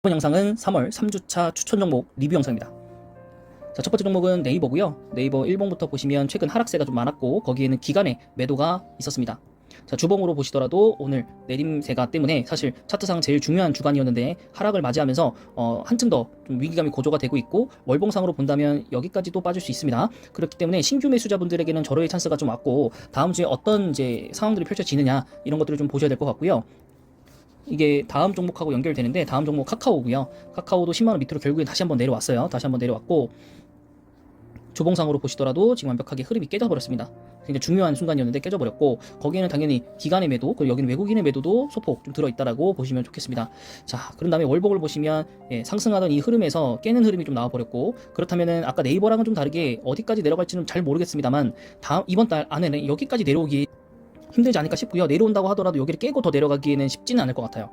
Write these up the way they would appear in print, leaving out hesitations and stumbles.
이번 영상은 3월 3주차 추천 종목 리뷰 영상입니다. 자, 첫 번째 종목은 네이버고요. 네이버 일봉부터 보시면 최근 하락세가 좀 많았고 거기에는 기간의 매도가 있었습니다. 자, 주봉으로 보시더라도 오늘 내림세가 때문에 사실 차트상 제일 중요한 주간이었는데 하락을 맞이하면서 한층 더 좀 위기감이 고조가 되고 있고 월봉상으로 본다면 여기까지도 빠질 수 있습니다. 그렇기 때문에 신규 매수자분들에게는 절호의 찬스가 좀 왔고 다음 주에 어떤 이제 상황들이 펼쳐지느냐 이런 것들을 좀 보셔야 될 것 같고요. 이게 다음 종목하고 연결되는데 다음 종목 카카오고요. 카카오도 10만원 밑으로 결국엔 다시 한번 내려왔어요. 다시 한번 내려왔고 주봉상으로 보시더라도 지금 완벽하게 흐름이 깨져버렸습니다. 굉장히 중요한 순간이었는데 깨져버렸고 거기에는 당연히 기간의 매도 그리고 여기는 외국인의 매도도 소폭 좀 들어있다라고 보시면 좋겠습니다. 자, 그런 다음에 월봉을 보시면 상승하던 이 흐름에서 깨는 흐름이 좀 나와버렸고 그렇다면은 아까 네이버랑은 좀 다르게 어디까지 내려갈지는 잘 모르겠습니다만 이번 달 안에는 여기까지 내려오기 힘들지 않을까 싶고요. 내려온다고 하더라도 여기를 깨고 더 내려가기에는 쉽지는 않을 것 같아요.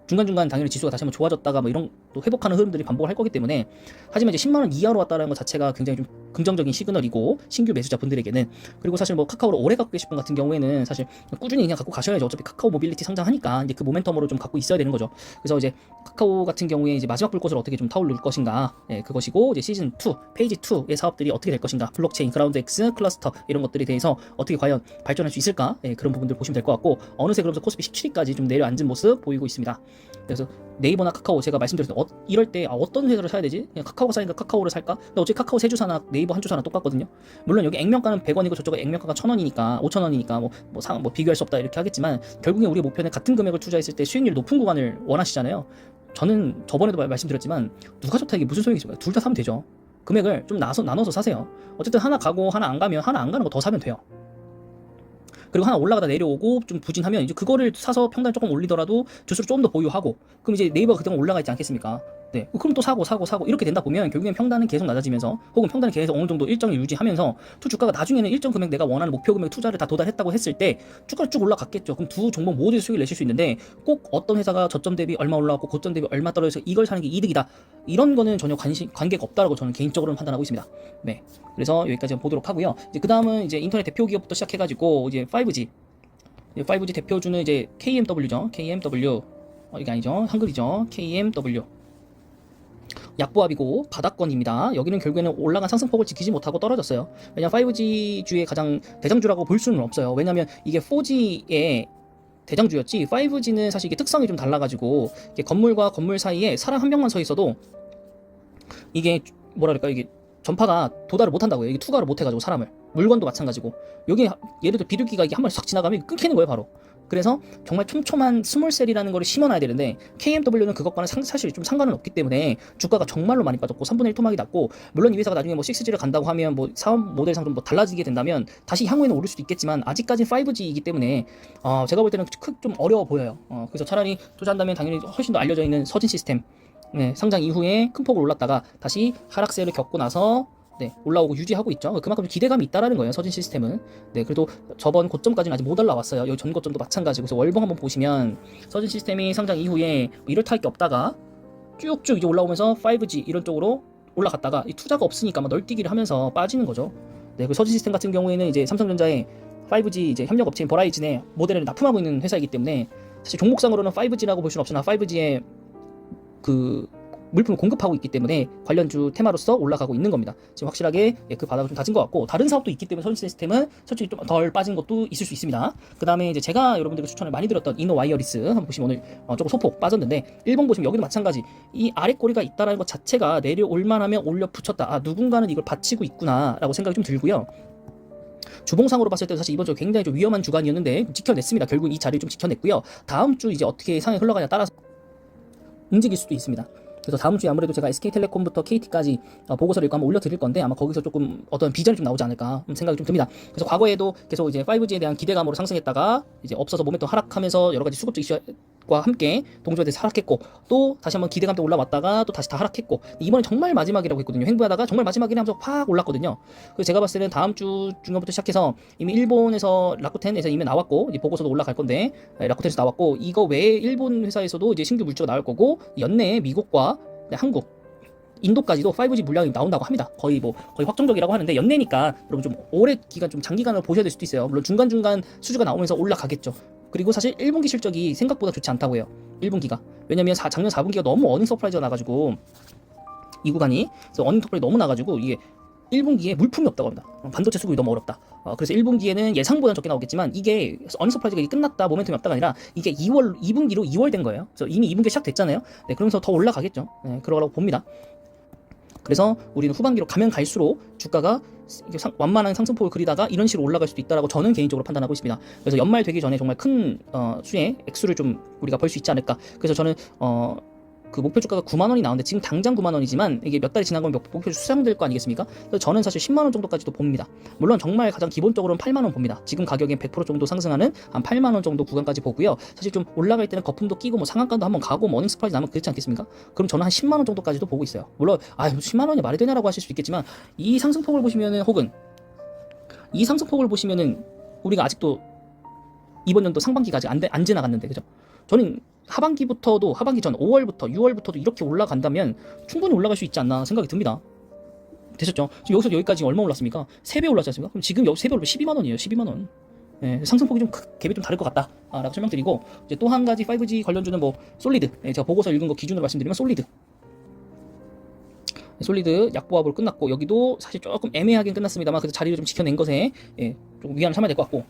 중간중간 당연히 지수가 다시 한번 좋아졌다가 뭐 이런 또 회복하는 흐름들이 반복을 할 거기 때문에 하지만 이제 10만원 이하로 왔다는 것 자체가 굉장히 좀 긍정적인 시그널이고 신규 매수자분들에게는 그리고 사실 뭐 카카오를 오래 갖고 계신 분 같은 경우에는 사실 꾸준히 그냥 갖고 가셔야죠. 어차피 카카오 모빌리티 상장하니까 이제 그 모멘텀으로 좀 갖고 있어야 되는 거죠. 그래서 이제 카카오 같은 경우에 이제 마지막 불꽃을 어떻게 좀 타올릴 것인가 그것이고 이제 시즌 2 페이지 2의 사업들이 어떻게 될 것인가 블록체인 그라운드 X 클러스터 이런 것들에 대해서 어떻게 과연 발전할 수 있을까 그런 부분들 보시면 될 것 같고 어느새 그러면서 코스피 17위까지 좀 내려앉은 모습 보이고 있습니다. 그래서 네이버나 카카오 제가 말씀드렸을 때 이럴 때 어떤 회사를 사야 되지? 그냥 카카오가 사니까 카카오를 살까? 근데 어차피 카카오 세 주사나 네이버 한 주사나 똑같거든요. 물론 여기 액면가는 100원이고 저쪽은 액면가가 1000원이니까 5000원이니까 뭐 비교할 수 없다 이렇게 하겠지만 결국에 우리 목표는 같은 금액을 투자했을 때 수익률이 높은 구간을 원하시잖아요. 저는 저번에도 말씀드렸지만 누가 좋다 이게 무슨 소용이 있을까요? 둘 다 사면 되죠. 금액을 좀 나눠서 사세요. 어쨌든 하나 가고 하나 안 가면 하나 안 가는 거 더 사면 돼요. 그리고 하나 올라가다 내려오고 좀 부진하면 이제 그거를 사서 평단 조금 올리더라도 주수를 좀 더 보유하고 그럼 이제 네이버가 그동안 올라가 있지 않겠습니까? 네. 그럼 또 사고 이렇게 된다 보면 결국엔 평단은 계속 낮아지면서 혹은 평단이 계속 어느 정도 일정을 유지하면서 두 주가가 나중에는 일정 금액 내가 원하는 목표 금액 투자를 다 도달했다고 했을 때 주가가 쭉 올라갔겠죠. 그럼 두 종목 모두 수익을 내실 수 있는데 꼭 어떤 회사가 저점 대비 얼마 올라왔고 고점 대비 얼마 떨어져서 이걸 사는 게 이득이다. 이런 거는 전혀 관계가 없다라고 저는 개인적으로는 판단하고 있습니다. 네. 그래서 여기까지 보도록 하고요. 이제 그 다음은 이제 인터넷 대표 기업부터 시작해가지고 이제 5G 대표주는 이제 KMW죠. KMW 이게 아니죠. 한글이죠. KMW 약보합이고 바닥권입니다. 여기는 결국에는 올라간 상승폭을 지키지 못하고 떨어졌어요. 왜냐면 5G 주의 가장 대장주라고 볼 수는 없어요. 왜냐면 이게 4G의 대장주였지 5G는 사실 이게 특성이 좀 달라가지고 이게 건물과 건물 사이에 사람 한 명만 서 있어도 이게 뭐랄까 이게 전파가 도달을 못한다고요. 이게 투과를 못해가지고 사람을 물건도 마찬가지고 여기 예를 들어 비둘기가 이게 한 번에 싹 지나가면 끊기는 거예요 바로. 그래서 정말 촘촘한 스몰셀이라는 거를 심어놔야 되는데 KMW는 그것과는 사실 좀 상관은 없기 때문에 주가가 정말로 많이 빠졌고 3분의 1 토막이 났고 물론 이 회사가 나중에 뭐 6G를 간다고 하면 뭐 사업 모델상 좀 뭐 달라지게 된다면 다시 향후에는 오를 수도 있겠지만 아직까지는 5G이기 때문에 제가 볼 때는 좀 어려워 보여요. 그래서 차라리 투자한다면 당연히 훨씬 더 알려져 있는 서진 시스템 상장 이후에 큰 폭으로 올랐다가 다시 하락세를 겪고 나서 올라오고 유지하고 있죠. 그만큼 기대감이 있다라는 거예요. 서진 시스템은. 그래도 저번 고점까지는 아직 못 올라왔어요. 여기 전 고점도 마찬가지고. 그래서 월봉 한번 보시면 서진 시스템이 상장 이후에 이럴 탈 게 없다가 쭉쭉 이제 올라오면서 5G 이런 쪽으로 올라갔다가 이 투자가 없으니까 막 널뛰기를 하면서 빠지는 거죠. 그 서진 시스템 같은 경우에는 이제 삼성전자의 5G 이제 협력 업체인 버라이즌의 모델을 납품하고 있는 회사이기 때문에 사실 종목상으로는 5G라고 볼 수는 없으나 5G의 그 물품을 공급하고 있기 때문에 관련주 테마로서 올라가고 있는 겁니다. 지금 확실하게 그 바닥을 좀 다진 것 같고 다른 사업도 있기 때문에 서진 시스템은 솔직히 좀 덜 빠진 것도 있을 수 있습니다. 그 다음에 이제 제가 여러분들께 추천을 많이 드렸던 이노와이어리스 한번 보시면 오늘 조금 소폭 빠졌는데 일봉 보시면 여기도 마찬가지 이 아래 꼬리가 있다라는 것 자체가 내려올 만하면 올려 붙였다. 누군가는 이걸 받치고 있구나라고 생각이 좀 들고요. 주봉상으로 봤을 때 사실 이번 주 굉장히 좀 위험한 주간이었는데 지켜냈습니다. 결국 이 자리를 좀 지켜냈고요. 다음 주 이제 어떻게 상황이 흘러가냐에 따라서 움직일 수도 있습니다. 그래서 다음 주에 아무래도 제가 SK텔레콤부터 KT까지 보고서를 읽고 한번 올려드릴 건데 아마 거기서 조금 어떤 비전이 좀 나오지 않을까 생각이 좀 듭니다. 그래서 과거에도 계속 이제 5G에 대한 기대감으로 상승했다가 이제 없어서 모멘텀 하락하면서 여러 가지 수급적 이슈와 함께 동조에 대해서 하락했고 또 다시 한번 기대감 때 올라왔다가 또 다시 다 하락했고 이번에 정말 마지막이라고 했거든요. 횡보하다가 정말 마지막이라 하면서 확 올랐거든요. 그래서 제가 봤을 때는 다음 주 중간부터 시작해서 이미 일본에서 라쿠텐에서 이미 나왔고 이제 보고서도 올라갈 건데 라쿠텐에서 나왔고 이거 외에 일본 회사에서도 이제 신규 물주가 나올 거고 연내에 미국과 한국, 인도까지도 5G 물량이 나온다고 합니다. 거의 확정적이라고 하는데 연내니까 여러분 좀 오래 기간 좀 장기간으로 보셔야 될 수도 있어요. 물론 중간중간 수주가 나오면서 올라가겠죠. 그리고 사실 1분기 실적이 생각보다 좋지 않다고 해요. 1분기가. 왜냐면 작년 4분기가 너무 어닝 서프라이즈가 나가지고 이 구간이 그래서 어닝 서프라이즈 너무 나가지고 이게 1분기에 물품이 없다고 합니다. 반도체 수급이 너무 어렵다. 그래서 1분기에는 예상보다는 적게 나오겠지만 이게 어닝 서프라이즈가 끝났다 모멘텀이 없다가 아니라 이게 2분기로 2월 된 거예요. 그래서 이미 2분기 시작됐잖아요. 네, 그러면서 더 올라가겠죠. 네, 그러라고 봅니다. 그래서 우리는 후반기로 가면 갈수록 주가가 완만한 상승폭을 그리다가 이런 식으로 올라갈 수도 있다라고 저는 개인적으로 판단하고 있습니다. 그래서 연말 되기 전에 정말 큰 수의 액수를 좀 우리가 벌 수 있지 않을까. 그래서 저는 그 목표 주가가 9만 원이 나오는데 지금 당장 9만 원이지만 이게 몇 달이 지나면 목표 수상될 거 아니겠습니까? 그래서 저는 사실 10만 원 정도까지도 봅니다. 물론 정말 가장 기본적으로는 8만 원 봅니다. 지금 가격엔 100% 정도 상승하는 한 8만 원 정도 구간까지 보고요. 사실 좀 올라갈 때는 거품도 끼고 뭐 상한가도 한번 가고 어닝 스프라이즈 나면 그렇지 않겠습니까? 그럼 저는 한 10만 원 정도까지도 보고 있어요. 물론 10만 원이 말이 되냐라고 하실 수 있겠지만 이 상승폭을 보시면은 혹은 이 상승폭을 보시면은 우리가 아직도 이번 연도 상반기가 아직 안 지나갔는데 그죠? 저는 하반기부터도 하반기 전 5월부터 6월부터도 이렇게 올라간다면 충분히 올라갈 수 있지 않나 생각이 듭니다. 되셨죠? 지금 여기서 여기까지 얼마 올랐습니까? 3배 올랐지 않습니까? 그럼 지금 여기 3배 올리면 12만 원이에요. 12만 원. 예, 상승폭이 좀 갭이 좀 다를 것 같다. 라고 설명드리고 이제 또 한 가지 5G 관련주는 뭐 솔리드. 제가 보고서 읽은 거 기준으로 말씀드리면 솔리드 약보합으로 끝났고 여기도 사실 조금 애매하게 끝났습니다만 그래도 자리를 좀 지켜낸 것에 조금 위안을 삼아야 될 것 같고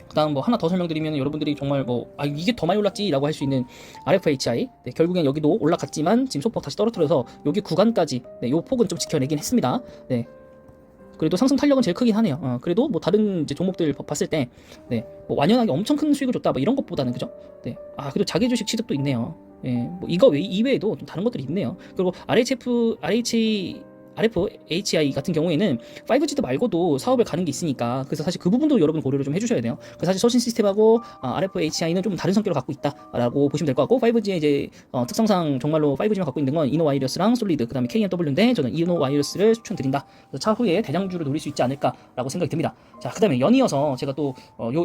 그 다음 뭐 하나 더 설명드리면 여러분들이 정말 이게 더 많이 올랐지 라고 할 수 있는 RFHI 결국엔 여기도 올라갔지만 지금 소폭 다시 떨어뜨려서 여기 구간까지 요 폭은 좀 지켜내긴 했습니다. 그래도 상승 탄력은 제일 크긴 하네요. 그래도 뭐 다른 이제 종목들 봤을 때 뭐 완연하게 엄청 큰 수익을 줬다 뭐 이런 것보다는 그죠? 그래도 자기 주식 취득도 있네요. 뭐 이거 이외에도 좀 다른 것들이 있네요. 그리고 RFHI 같은 경우에는 5G도 말고도 사업을 가는 게 있으니까 그래서 사실 그 부분도 여러분 고려를 좀 해주셔야 돼요. 그래서 사실 서신 시스템하고 RFHI는 좀 다른 성격을 갖고 있다라고 보시면 될 것 같고 5G의 이제 특성상 정말로 5G만 갖고 있는 건 이노와이러스랑 솔리드 그다음에 KNW인데 저는 이노와이러스를 추천드린다. 그래서 차후에 대장주를 노릴 수 있지 않을까라고 생각이 듭니다. 자 그다음에 연이어서 제가 또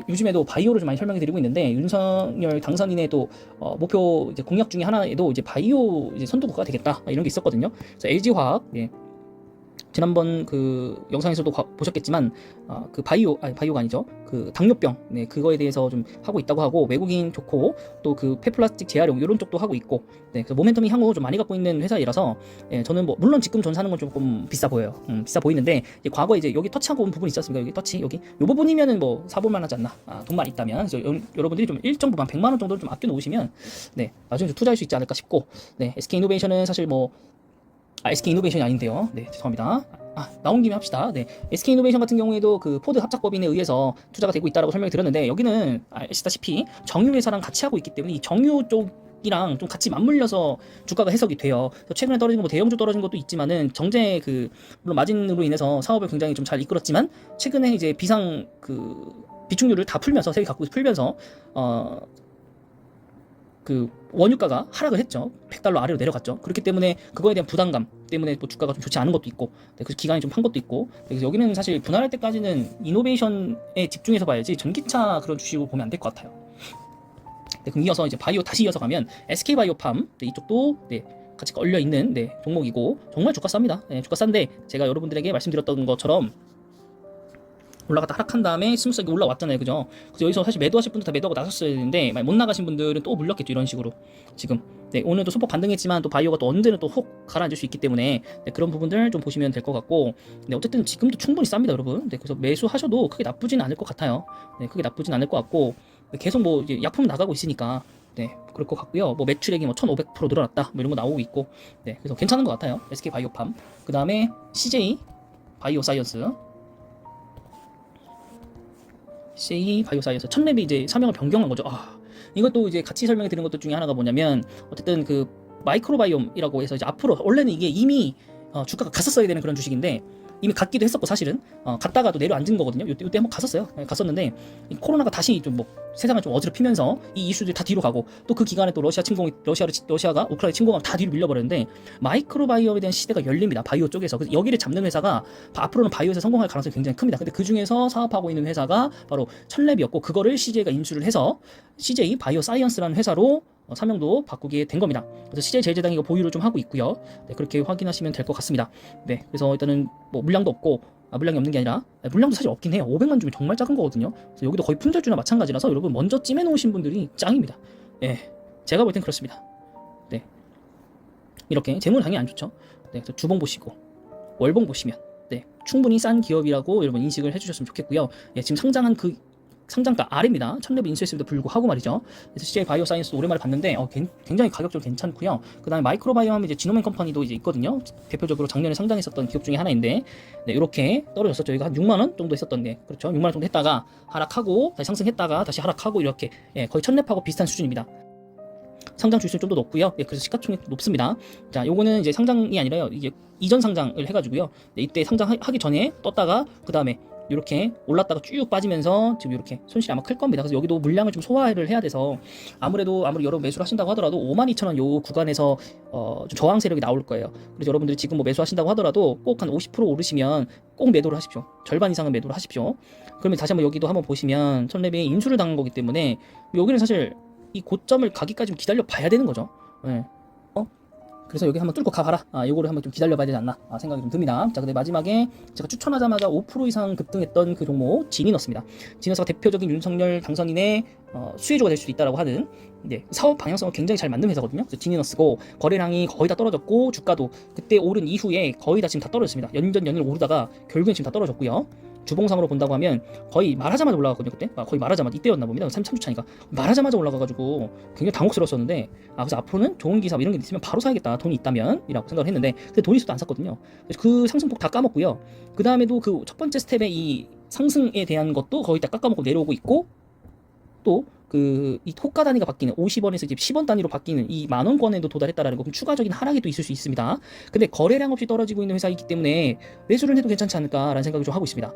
요즘에도 바이오를 좀 많이 설명해 드리고 있는데 윤석열 당선인의 또 목표 이제 공약 중에 하나에도 이제 바이오 이제 선도국가 되겠다 이런 게 있었거든요. 그래서 LG화학 지난번 그 영상에서도 보셨겠지만 그 바이오가 아니죠. 그 당뇨병 그거에 대해서 좀 하고 있다고 하고 외국인 좋고 또 그 폐플라스틱 재활용 이런 쪽도 하고 있고 그래서 모멘텀이 향후 좀 많이 갖고 있는 회사이라서 저는 뭐 물론 지금 전 사는 건 조금 비싸 보여요. 비싸 보이는데 과거에 이제 여기 터치하고 온 부분이 있었습니다. 여기 터치 여기 요 부분이면은 뭐 사볼 만하지 않나. 돈만 있다면 그래서 여러분들이 좀 일정 부분 100만 원 정도를 좀 아껴 놓으시면 나중에 좀 투자할 수 있지 않을까 싶고 SK 이노베이션은 사실 SK 이노베이션이 아닌데요. 죄송합니다. 나온 김에 합시다. SK 이노베이션 같은 경우에도 그 포드 합작법인에 의해서 투자가 되고 있다라고 설명을 드렸는데 여기는 아시다시피 정유 회사랑 같이 하고 있기 때문에 이 정유 쪽이랑 좀 같이 맞물려서 주가가 해석이 돼요. 최근에 떨어진 거 대형주 떨어진 것도 있지만은 정제 물론 마진으로 인해서 사업을 굉장히 좀 잘 이끌었지만 최근에 이제 비축률을 다 풀면서 세계 각국 풀면서 그 원유가가 하락을 했죠. 100달러 아래로 내려갔죠. 그렇기 때문에 그거에 대한 부담감 때문에 또 주가가 좀 좋지 않은 것도 있고 그래서 기간이 좀 판 것도 있고 그래서 여기는 사실 분할할 때까지는 이노베이션에 집중해서 봐야지 전기차 그런 주식으로 보면 안 될 것 같아요. 그럼 이어서 이제 바이오 다시 이어서 가면 SK바이오팜 이쪽도 같이 걸려 있는 종목이고 정말 주가 쌉니다. 주가 싼데 제가 여러분들에게 말씀드렸던 것처럼 올라갔다 하락한 다음에 스무스하게 올라왔잖아요. 그죠? 그래서 여기서 사실 매도하실 분들 다 매도하고 나섰어야 되는데 못 나가신 분들은 또 물렸겠죠. 이런 식으로 지금 오늘도 소폭 반등했지만 또 바이오가 또 언제는 또 혹 가라앉을 수 있기 때문에 그런 부분들 좀 보시면 될 것 같고 어쨌든 지금도 충분히 쌉니다. 여러분 그래서 매수하셔도 크게 나쁘진 않을 것 같아요. 크게 나쁘진 않을 것 같고 계속 뭐 이제 약품 나가고 있으니까 그럴 것 같고요. 뭐 매출액이 1500% 늘어났다 이런 거 나오고 있고 그래서 괜찮은 것 같아요. SK 바이오팜 그 다음에 CJ 바이오사이언스 바이오사이언스 첫랩이 이제 사명을 변경한 거죠. 이것도 이제 같이 설명해 드리는 것들 중에 하나가 뭐냐면 어쨌든 그 마이크로바이옴이라고 해서 이제 앞으로 원래는 이게 이미 주가가 갔었어야 되는 그런 주식인데 이미 갔기도 했었고 사실은 갔다가도 내려앉은 거거든요. 요때 한번 갔었어요. 갔었는데 이 코로나가 다시 좀 세상을 좀 어지럽히면서 이 이슈들이 다 뒤로 가고 또 그 기간에 또 러시아가 우크라이나 침공하면 다 뒤로 밀려버렸는데 마이크로바이옴에 대한 시대가 열립니다. 바이오 쪽에서. 그래서 여기를 잡는 회사가 앞으로는 바이오에서 성공할 가능성이 굉장히 큽니다. 근데 그 중에서 사업하고 있는 회사가 바로 천랩이었고 그거를 CJ가 인수를 해서 CJ 바이오사이언스라는 회사로 사명도 바꾸게 된 겁니다. 그래서 CJ 제일제당이 이거 보유를 좀 하고 있고요. 그렇게 확인하시면 될 것 같습니다. 그래서 일단은 뭐 물량도 없고 물량이 없는 게 아니라 물량도 사실 없긴 해요. 500만 주면 정말 작은 거거든요. 그래서 여기도 거의 품절주나 마찬가지라서 여러분 먼저 찜해 놓으신 분들이 짱입니다. 예, 제가 볼 땐 그렇습니다. 네, 이렇게 재무는 당연히 안 좋죠. 네, 그래서 주봉 보시고 월봉 보시면 네, 충분히 싼 기업이라고 여러분 인식을 해주셨으면 좋겠고요. 예, 지금 상장한 그 상장가 아래입니다. 1000렙을 인수했음에도 불구하고 말이죠. 그래서 CJ 바이오사이언스도 오랜만에 봤는데 굉장히 가격적으로 괜찮고요. 그 다음에 마이크로바이오 하면 이제 지노맨 컴퍼니도 이제 있거든요. 대표적으로 작년에 상장했었던 기업 중에 하나인데 네, 이렇게 떨어졌었죠. 이거 한 6만원 정도 했었던데 그렇죠. 6만원 정도 했다가 하락하고 다시 상승했다가 다시 하락하고 이렇게 예, 거의 1000렙하고 비슷한 수준입니다. 상장 주수는 좀 더 높고요. 예, 그래서 시가총액도 높습니다. 자, 요거는 이제 상장이 아니라요. 이게 이전 상장을 해가지고요. 네, 이때 상장하기 전에 떴다가 그 다음에 이렇게 올랐다가 쭉 빠지면서 지금 이렇게 손실이 아마 클 겁니다. 그래서 여기도 물량을 좀 소화를 해야 돼서 아무리 여러분 매수를 하신다고 하더라도 52,000원 요 구간에서 좀 저항 세력이 나올 거예요. 그래서 여러분들이 지금 뭐 매수하신다고 하더라도 꼭 한 50% 오르시면 꼭 매도를 하십시오. 절반 이상은 매도를 하십시오. 그러면 다시 한번 여기도 한번 보시면 1000렙에 인수를 당한 거기 때문에 여기는 사실 이 고점을 가기까지 좀 기다려 봐야 되는 거죠. 네. 그래서 여기 한번 뚫고 가봐라. 요거를 한번 좀 기다려봐야 되지 않나 생각이 좀 듭니다. 자, 근데 마지막에 제가 추천하자마자 5% 이상 급등했던 그 종목 지니너스입니다. 지니너스가 대표적인 윤석열 당선인의 수혜주가 될 수도 있다라고 하는 사업 방향성을 굉장히 잘 맞는 회사거든요. 그래서 지니너스고 거래량이 거의 다 떨어졌고 주가도 그때 오른 이후에 거의 다 지금 다 떨어졌습니다. 연전 연일 오르다가 결국엔 지금 다 떨어졌고요. 주봉상으로 본다고 하면 거의 말하자마자 올라갔거든요. 그때 거의 말하자마자 이때였나 봅니다. 3주 차니까 말하자마자 올라가가지고 굉장히 당혹스러웠었는데 그래서 앞으로는 좋은 기사 이런 게 있으면 바로 사야겠다. 돈이 있다면 이라고 생각을 했는데 근데 돈이 있어도 안 샀거든요. 그래서 그 상승폭 다 까먹고요. 그 다음에도 그 첫 번째 스텝의 이 상승에 대한 것도 거의 다 깎아먹고 내려오고 있고 또 이 호가 단위가 바뀌는 50원에서 이제 10원 단위로 바뀌는 이 만원권에도 도달했다라는 거, 그럼 추가적인 하락이 또 있을 수 있습니다. 근데 거래량 없이 떨어지고 있는 회사이기 때문에 매수를 해도 괜찮지 않을까라는 생각을 좀 하고 있습니다.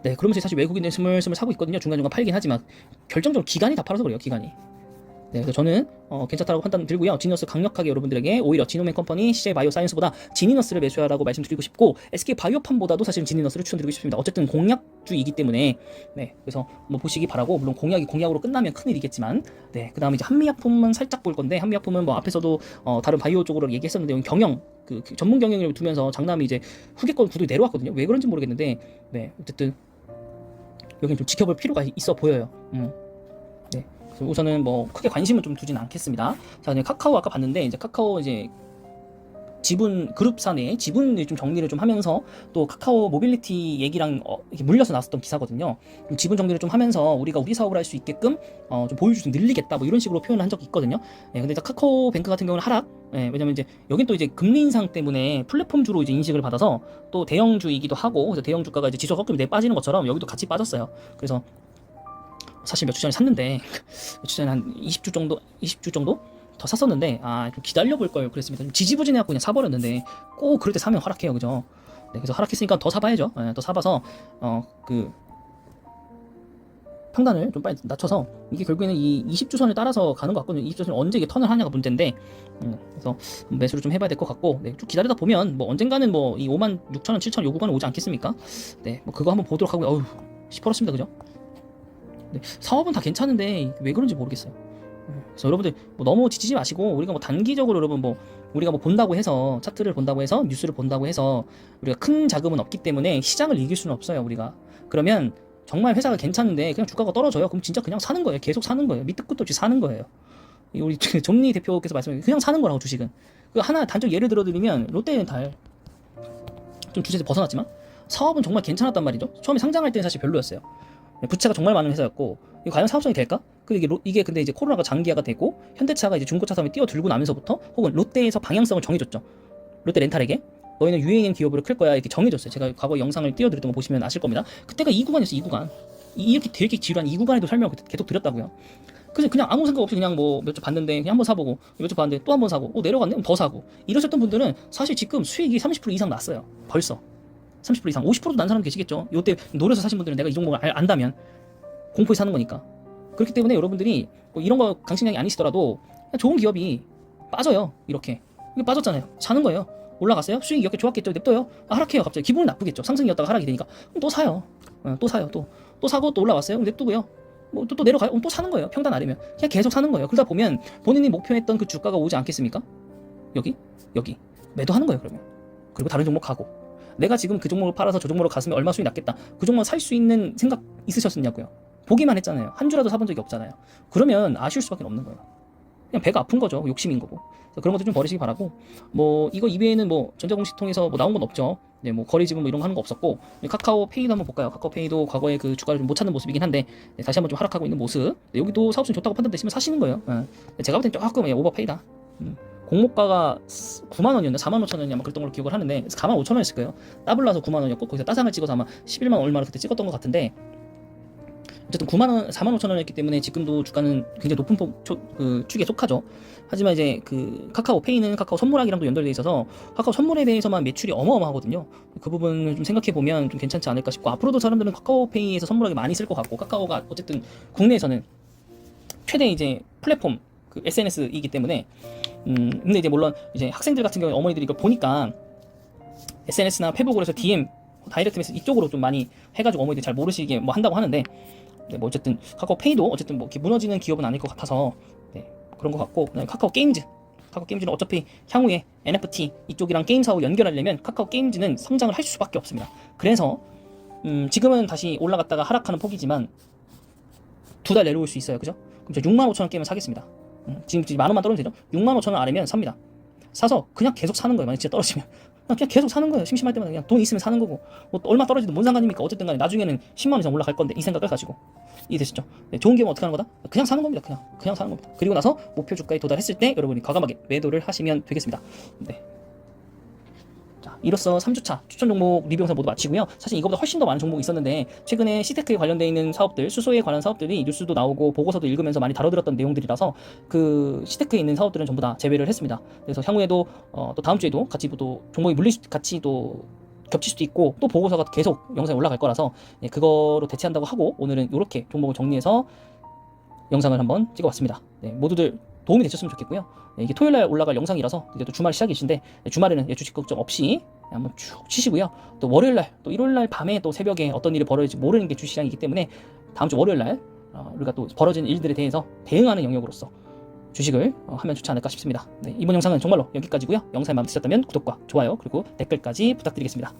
네, 그러면서 사실 외국인들 스물스물 사고 있거든요. 중간중간 팔긴 하지만 결정적으로 기간이 다 팔아서 그래요. 기간이. 네, 그래서 저는 괜찮다라고 판단 들고요. 지니너스 강력하게 여러분들에게 오히려 지노맨 컴퍼니, CJ 바이오사이언스보다 지니너스를 매수하라고 말씀드리고 싶고 SK 바이오팜보다도 사실은 지니너스를 추천드리고 싶습니다. 어쨌든 공약주이기 때문에 네, 그래서 뭐 보시기 바라고 물론 공약이 공약으로 끝나면 큰일이겠지만 네, 그다음에 이제 한미약품은 살짝 볼 건데 한미약품은 뭐 앞에서도 다른 바이오 쪽으로 얘기했었는데 여기 경영 그 전문 경영을 두면서 장남이 이제 후계권 구독이 내려왔거든요. 왜 그런지 모르겠는데 네, 어쨌든 여기는 좀 지켜볼 필요가 있어 보여요. 네. 우선은 뭐 크게 관심은 좀 두진 않겠습니다. 자, 이제 카카오 아까 봤는데 이제 카카오 이제 지분 그룹사 내 지분을 좀 정리를 좀 하면서 또 카카오 모빌리티 얘기랑 이렇게 물려서 나왔었던 기사거든요. 지분 정리를 좀 하면서 우리가 우리 사업을 할 수 있게끔 좀 보유주 좀 늘리겠다 뭐 이런 식으로 표현을 한 적이 있거든요. 네, 근데 카카오뱅크 같은 경우는 하락. 네, 왜냐면 이제 여긴 또 이제 금리 인상 때문에 플랫폼주로 이제 인식을 받아서 또 대형주이기도 하고 그래서 대형 주가가 이제 지수가 꺾이면 내 빠지는 것처럼 여기도 같이 빠졌어요. 그래서 사실 몇 주 전에 샀는데 몇 주 전에 한 20주 정도 더 샀었는데 좀 기다려볼 걸 그랬습니다. 좀 지지부진해갖고 그냥 사버렸는데 꼭 그럴 때 사면 하락해요, 그죠? 네, 그래서 하락했으니까 더 사봐야죠. 네, 더 사봐서 그 평단을 좀 빨리 낮춰서 이게 결국에는 이 20주선을 따라서 가는 것 같거든요. 20주선을 언제 이게 턴을 하냐가 문제인데 그래서 매수를 좀 해봐야 될 것 같고 네, 쭉 기다리다 보면 뭐 언젠가는 뭐 이 56,000원, 7,000원 요 구간에 오지 않겠습니까? 네, 뭐 그거 한번 보도록 하고요. 어휴, 시퍼렇습니다, 그죠? 네, 사업은 다 괜찮은데 왜 그런지 모르겠어요. 그래서 여러분들 뭐 너무 지치지 마시고 우리가 뭐 단기적으로 여러분 뭐 우리가 뭐 본다고 해서 차트를 본다고 해서 뉴스를 본다고 해서 우리가 큰 자금은 없기 때문에 시장을 이길 수는 없어요. 우리가 그러면 정말 회사가 괜찮은데 그냥 주가가 떨어져요. 그럼 진짜 그냥 사는 거예요. 계속 사는 거예요. 밑도 끝도 없이 사는 거예요. 우리 존리 대표께서 말씀하신 그냥 사는 거라고 주식은 그 하나 단적 예를 들어드리면 롯데렌탈 좀 주제에서 벗어났지만 사업은 정말 괜찮았단 말이죠. 처음에 상장할 때는 사실 별로였어요. 부채가 정말 많은 회사였고 이거 과연 사업성이 될까? 근데 이게 근데 이제 코로나가 장기화가 되고 현대차가 이제 중고차 사업에 뛰어들고 나면서부터 혹은 롯데에서 방향성을 정해줬죠. 롯데 렌탈에게 너희는 유행형 기업으로 클 거야 이렇게 정해줬어요. 제가 과거 영상을 띄워드렸던 거 보시면 아실 겁니다. 그때가 이 구간이었어요. 이 구간 이렇게 되게 지루한 이 구간에도 설명을 계속 드렸다고요. 그래서 그냥 아무 생각 없이 그냥 뭐 몇 주 봤는데 그냥 한번 사보고 몇 주 봤는데 또 한번 사고 내려갔네? 그럼 더 사고 이러셨던 분들은 사실 지금 수익이 30% 이상 났어요. 벌써 30% 이상 50%도 난 사람 계시겠죠. 요때 노려서 사신 분들은 내가 이 종목을 안다면 공포에 사는 거니까. 그렇기 때문에 여러분들이 뭐 이런 거 강신량이 아니시더라도 좋은 기업이 빠져요. 이렇게 빠졌잖아요. 사는 거예요. 올라갔어요. 수익이 이렇게 좋았겠죠. 냅둬요. 하락해요. 갑자기 기분은 나쁘겠죠. 상승이었다가 하락이 되니까 그럼 또 사요. 또 사요. 또 사고 또 올라왔어요. 냅두고요. 뭐 또 내려가요. 또 사는 거예요. 평단 아래면 그냥 계속 사는 거예요. 그러다 보면 본인이 목표했던 그 주가가 오지 않겠습니까? 여기 매도하는 거예요. 그러면 그리고 다른 종목 가고 내가 지금 그 종목을 팔아서 저 종목으로 갔으면 얼마 수익 났겠다. 그 종목 살 수 있는 생각 있으셨냐고요? 보기만 했잖아요. 한 주라도 사본 적이 없잖아요. 그러면 아쉬울 수밖에 없는 거예요. 그냥 배가 아픈 거죠. 욕심인 거고. 그래서 그런 것도 좀 버리시기 바라고. 뭐 이거 이외에는 뭐 전자공시 통해서 뭐 나온 건 없죠. 네, 뭐 거래 지분 뭐 이런 거 하는 거 없었고. 카카오페이도 한번 볼까요? 카카오페이도 과거에 그 주가를 좀 못 찾는 모습이긴 한데 네, 다시 한번 좀 하락하고 있는 모습. 네, 여기도 사업성 좋다고 판단되시면 사시는 거예요. 제가 볼 땐 조금 오버페이다. 공모가가 9만 원이었나 4만 5천 원이냐 막 그랬던 걸로 기억을 하는데 4만 5천 원이었을 거예요. 더블라서 9만 원이었고 거기서 따상을 찍어서 아마 11만 얼마를 그때 찍었던 것 같은데 어쨌든 9만 원, 4만 5천 원이었기 때문에 지금도 주가는 굉장히 높은 그 축에 속하죠. 하지만 이제 그 카카오페이는 카카오 선물하기랑도 연결돼 있어서 카카오 선물에 대해서만 매출이 어마어마하거든요. 그 부분을 좀 생각해 보면 좀 괜찮지 않을까 싶고 앞으로도 사람들은 카카오페이에서 선물하기 많이 쓸 것 같고 카카오가 어쨌든 국내에서는 최대 이제 플랫폼 그 SNS이기 때문에 근데 이제 물론 이제 학생들 같은 경우에 어머니들이 이걸 보니까 SNS나 페북으로 해서 DM 다이렉트 메시지 이쪽으로 좀 많이 해가지고 어머니들이 잘 모르시게 뭐 한다고 하는데 네, 뭐 어쨌든 카카오페이도 어쨌든 뭐 이렇게 무너지는 기업은 아닐 것 같아서 네, 그런 것 같고 카카오 게임즈는 어차피 향후에 NFT 이쪽이랑 게임 사업 연결하려면 카카오 게임즈는 성장을 할 수밖에 없습니다. 그래서 지금은 다시 올라갔다가 하락하는 폭이지만 2달 내려올 수 있어요. 그죠? 그럼 저 6만 5천 원 게임을 사겠습니다. 지금 10,000원만 떨어지면 되죠? 6만 5천 원 아래면 삽니다. 사서 그냥 계속 사는 거예요. 만약 진짜 떨어지면 그냥 계속 사는 거예요. 심심할 때마다 그냥 돈 있으면 사는 거고 뭐 얼마 떨어지든 뭔 상관입니까? 어쨌든 간에 나중에는 10만 원 이상 올라갈 건데 이 생각을 가지고 이해되시죠? 네, 좋은 기업은 어떻게 하는 거다? 그냥 사는 겁니다. 그냥 사는 겁니다. 그리고 나서 목표 주가에 도달했을 때 여러분이 과감하게 매도를 하시면 되겠습니다. 네. 자, 이로써 3주차 추천 종목 리뷰 영상 모두 마치고요. 사실 이거보다 훨씬 더 많은 종목이 있었는데 최근에 시테크에 관련되어 있는 사업들, 수소에 관한 사업들이 뉴스도 나오고 보고서도 읽으면서 많이 다뤄들었던 내용들이라서 그 시테크에 있는 사업들은 전부 다 제외를 했습니다. 그래서 향후에도 또 다음 주에도 같이 또 종목이 같이 또 겹칠 수도 있고 또 보고서가 계속 영상에 올라갈 거라서 그거로 대체한다고 하고 오늘은 이렇게 종목을 정리해서 영상을 한번 찍어봤습니다. 네, 모두들 도움이 되셨으면 좋겠고요. 네, 이게 토요일날 올라갈 영상이라서 이제 또 주말 시작이신데 주말에는 주식 걱정 없이 한번 쭉 치시고요. 또 월요일날 또 일요일날 밤에 또 새벽에 어떤 일이 벌어질지 모르는 게 주시장이기 때문에 다음 주 월요일날 우리가 또 벌어지는 일들에 대해서 대응하는 영역으로서 주식을 하면 좋지 않을까 싶습니다. 네, 이번 영상은 정말로 여기까지고요. 영상이 마음에 드셨다면 구독과 좋아요 그리고 댓글까지 부탁드리겠습니다.